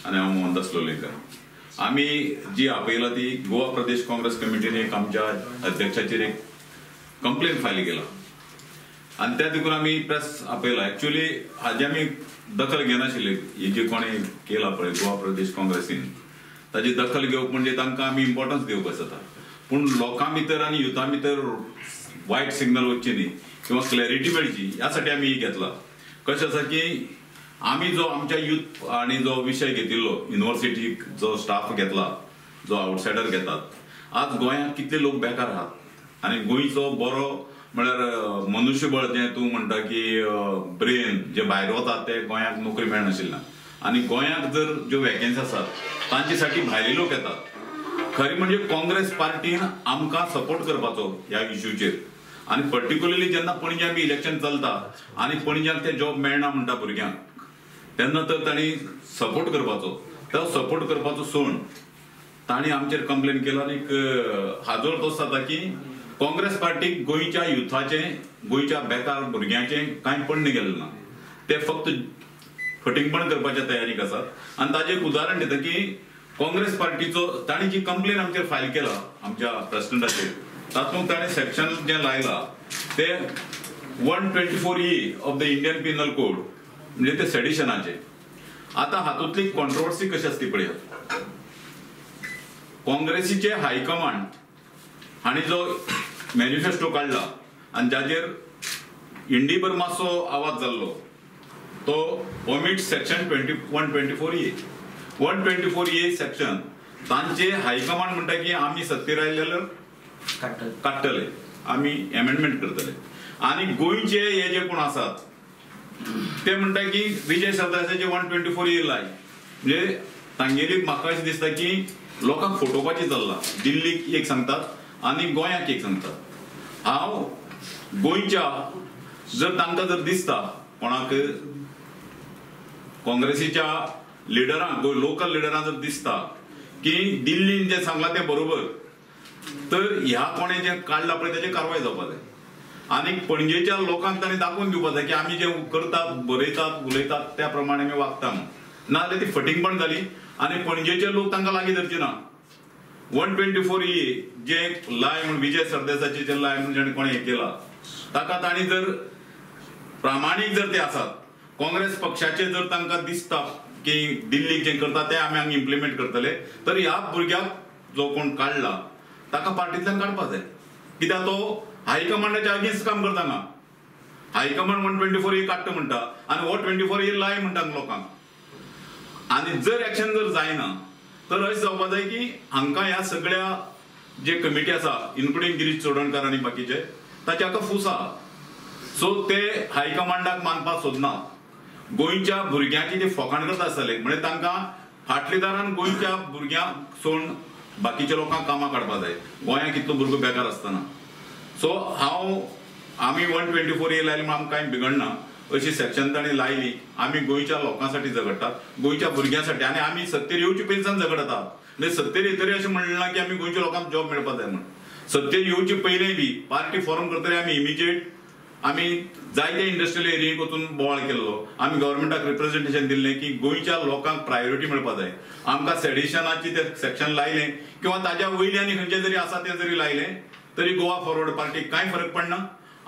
आणि हांव मोहनदास लोलयेकर। आमी जी आपयला ती गोवा प्रदेश काँग्रेस कमिटीने एक आमच्या अध्यक्षाचेर एक कंप्लेंट फायल केला आणि त्या देखून आमी प्रेस आपयला। एक्चुअली हाजी आमी दखल घेनाशिल्ले, हे जे कोणी केला पळय गोवा प्रदेश काँग्रेसीन ताची दखल घेवप म्हणजे तांकां आमी इम्पॉर्टन्स दिवप जाता, पूण लोकां भितर आनी युथा भितर वायट सिग्नल वचची न्ही किंवा क्लॅरिटी मेळची ह्या साठी आमी घेतला। कशें आसा की आमी जो आमच्या युथ आणि जो विषय घेतिल्लो युनिव्हर्सिटीक जो स्टाफ घेतला, जो आउटसायडर घेतात, आज गोंयांत कितले लोक बेकार आहात आणि गोंयचो बरो म्हळ्यार मनुष्यबळ जे तूं म्हणटा की ब्रेन जे भायर वतात ते गोंयांक नोकरी मेळनाशिल्ल्या आणि गोंयांक जर ज्यो वॅकन्सी आसात तांचे साठी भायले लोक येतात। खरी म्हणजे काँग्रेस पार्टीन आमकां सपोर्ट करपाचो ह्या इश्यूचेर आणि पर्टिक्युलरली जेन्ना पणजे आमी इलेक्शन चलता आणि पणज्यांक ते जॉब मेळना म्हणटा भुरग्यांक, तेन्ना तर तांणी सपोर्ट करपाचो, तो सपोर्ट करपाचो सोडून तांणी आमचेर कंप्लेन केला आनी हाजो तोच जाता की काँग्रेस पार्टीक गोंयच्या युथाचे, गोंयच्या बेकार भुरग्यांचे कांय पडणे गेलें ना, ते फक्त फटिंगपण करपाच्या तयारीक आसात। आणि ताजें एक उदाहरण दिता की काँग्रेस पार्टीचो तांणी जी कंप्लेन आमचेर फायल केला आमच्या प्रेसिडेंटाचेर, तातूंत ताणें सेक्शन जें लायलां ते 124E of the Indian Pinal code म्हणजे ते सेडिशनाचे। आता हातूंतली कॉन्ट्रोवर्सी कशी आसती पळयात, काँग्रेसीचे हायकमांड हांणी जो मॅनिफेस्टो काढला आणि जाचेर इंडीभर मातसो आवाज जाल्लो तो omit section 124E 124E section तांचे हायकमांड म्हणटा की आमी सत्तेर आयल्यार काडटले, आमी एमेंडमेंट करतले आणि गोंयचे हे जे कोण आसात ते म्हणटा की विजय सरदेसायाचे 124E लाय, म्हणजे तांगेली म्हाका अशें दिसता की लोकांक फटोवपाचें चल्लां। दिल्लीक एक सांगतात आणि गोंयाक एक सांगतात। हांव गोंयच्या जर तांकां जर दिसता कोणाक काँग्रेसीच्या लिडरांक लोकल लिडरांक जर दिसता की दिल्लीन जे सांगलां ते बरोबर, तर ह्या कोणे जे काडला पळय तेची कारवाय जावपाक जाय आणि पणजेच्या लोकांक तांणी दाखोवन दिवपाक जाय की आमी जे करतात, बरयतात, उलयतात त्या प्रमाणे आमी वागता म्हणून, नाजाल्यार ती फटिंगपण जाली आणि पणजेचे लोक तांकां लागीं धरचे ना। 124E जे लाय म्हणून विजय सरदेसायाचे जे लाय म्हणून जेणे कोणे हे केला ताका तांणी जर प्रामाणीक जर ते आसात, काँग्रेस पक्षाचे जर तांकां दिसता की दिल्लीक जे करता ते आमी हांगा इम्प्लिमेंट करतले, तर ह्या भुरग्याक जो कोण काडला ताका पार्टींतल्यान काडपाक जाय, कित्याक तो हायकमांडाच्या अगेन्स्ट काम करता हांगा। हायकमांड 124E काडटा म्हणटा आणि 124E लाय म्हणटा लोकांक। आणि जर एक्शन जर जायना तर अशें जावपाक जाय की हांकां ह्या सगळ्या जे कमिटी आसा इन्क्लुडींग गिरीश चोडणकर आणि बाकीचे ताचे हाका फूस आहा, सो ते हायकमांडाक मानपाक सोदनात। गोंयच्या भुरग्यांची जे फोकाणगत आसतले म्हणजे तांकां फाटल्या दारान गोंयच्या भुरग्यांक सोडून बाकीच्या लोकांक कामां काडपाक जाय, गोंयांत कितलो भुरगो बेकार आसतना। सो आमी 124E लायली म्हणून आमकां कांय बिगडना, अशी सेक्शन तांणी लायली। आमी गोंयच्या लोकांसाठी झगडटात, गोंयच्या भुरग्यांसाठी आणि आमी सत्तेर येवचे पयलींच्यान झगडटात। म्हणजे सत्तेर येतरी अशें म्हणलें ना की आमी गोंयच्या लोकांक जॉब मेळपाक जाय म्हणून, सत्तेर येवचे पयलीं बी पार्टी फॉर्म करतले आमी इमिजिएट आमी जायते इंडस्ट्रियल एरियेक वचून बोवाळ केल्लो, आमी गव्हर्मेंटाक रिप्रेझेंटेशन दिल्लें की गोंयच्या लोकांक प्रायोरिटी मेळपाक जाय। आमकां सेडिशनाची ते सेक्शन लायलें किंवा ताज्या वयली आनी खंयचे जरी आसा ते जरी लायलें तरी गोवा फॉरवर्ड पार्टीक कांय फरक पडना।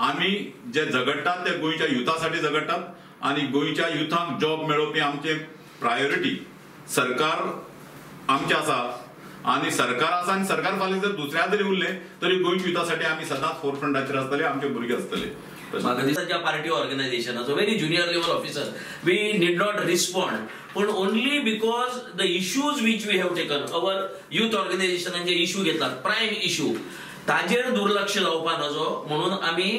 आमी जे झगडटात ते गोंयच्या युथासाठी झगडटात आणि गोंयच्या युथांक जॉब मेळोवपी आमचे प्रायोरिटी सरकार आमचे आसा आणि सरकार आसा आणि सरकार फाल्यां जर दुसऱ्या जरी उरलें तरी गोंयच्या युथासाठी आमी सदांच फोरफ्रंटाचेर आसतले, आमचे भुरगे आसतले। पार्टी ऑर्गनायझेशनाचो very junior level officer we need not respond, पण only because the issues which we have taken our youth ऑर्गनायझेशनाचे इश्यू घेतलात, प्रायम इश्यू ताजेर दुर्लक्ष जावपा नजो म्हणून आमी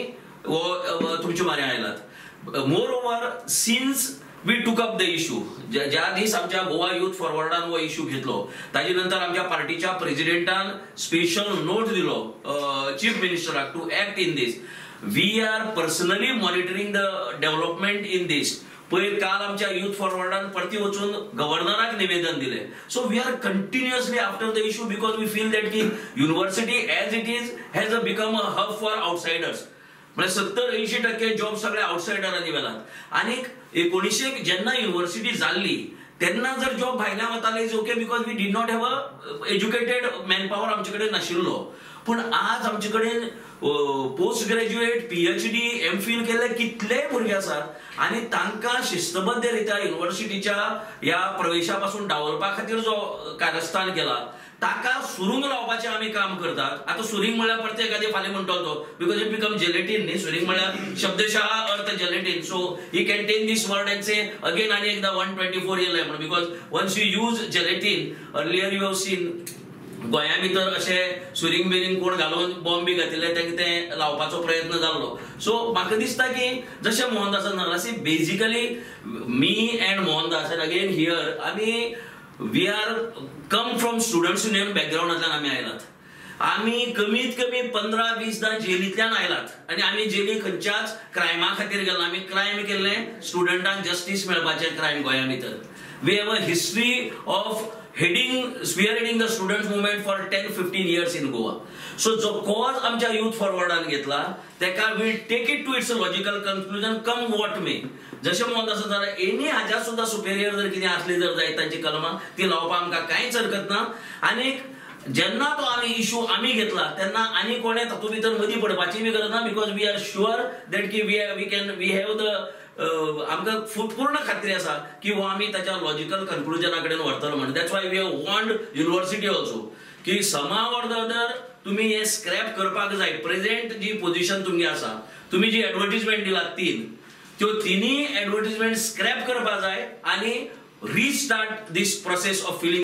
तुमचे म्हऱ्या आयलात। Moreover since we took up the issue, ज्या दीस आमच्या गोवा युथ फॉरवर्डान हो इश्यू घेतलो ताजे नंतर आमच्या पार्टीच्या प्रेसिडेंटान स्पेशल नोट दिलो चीफ मिनिस्टराक to act in this. We are personally monitoring the development in this. पयर काल आमच्या युथ फॉरवर्डान परती वचून गव्हर्नराक निवेदन दिले। So we are continuously after the issue because we feel that की university as it is has become a hub for outsiders, म्हणजे 70-80% जॉब सगळे आउटसायडरांनी वेलात। आणि 1900 जेन्ना युनिव्हर्सिटी जाल्ली तेन्ना जर जॉब भायल्यान वताले is okay because we did not have a educated manpower आमचे कडेन नाशिल्लो. पूण आज आमचे कडेन पोस्ट ग्रॅज्युएट PhD MPhil केल्ले कितलेय भुरगे आसात आनी तांकां शिस्तबद्ध रित्या युनिव्हर्सिटीच्या ह्या प्रवेशा पासून डावरपा खातीर जो कारस्थान केला ताका सुरूंग लावपाचें आमी काम करतात. आतां सुरींग म्हळ्यार प्रत्येकाचे फाल्यां म्हणटलो तो बिकॉज इट बिकम जेलेटीन न्ही. सुरींग म्हळ्यार शब्दशः अर्थ gelatin. So he can take this word and say again आनी एकदा 124 येयले म्हणून because once you use gelatin earlier you have seen गोंया भितर अशें सुरींग बिरींग कोण घालून बॉम्ब बी घातिल्ले तेंका ते लावपाचो प्रयत्न जाल्लो. सो म्हाका दिसता की जशें मोहनदासान सांगला see basically me and Mohandas and again here आमी we are come from students union बॅकग्राउंडांतल्यान आमी आयलात. आमी कमीत कमी 15-20 दा जेलींतल्यान आयलात आनी आमी जेली खंयच्याच क्रायमा खातीर गेलो. आमी क्रायम केल्लें स्टुडंटांक जस्टीस मेळपाचें क्रायम गोंया भितर. We have a history of spearheading the students movement for 10-15 years in Goa. So जो cause आमच्या youth forwardन घेतला तेका we take it to its logical conclusion come what may. जशें म्हणत आसा जाल्यार एनी हाच्या सुद्धा सुपेरियर जर कितें आसली जर जायत तांची कलमां ती लावपाक आमकां कांयच हरकत ना. आनी जेन्ना तो आमी इशू आमी घेतला तेन्ना आनी कोणें तातूंत भितर मदीं पडपाची बी गरज ना because we are sure that की वी हॅव द आमकां पूर्ण खात्री आसा की हो आमी ताच्या लॉजिकल कन्क्लुजना कडेन व्हरतलो म्हणून. That's why we have want university also की समाव ऑर द अदर तुमी हे स्क्रॅप करपाक जाय. प्रेझेंट जी पोझिशन तुमची आसा तुमी जी एडवर्टिजमेंट दिलात त्यो तिनी एडवर्टिजमेंट स्क्रॅप करपाक जाय आनी restart this process of feeling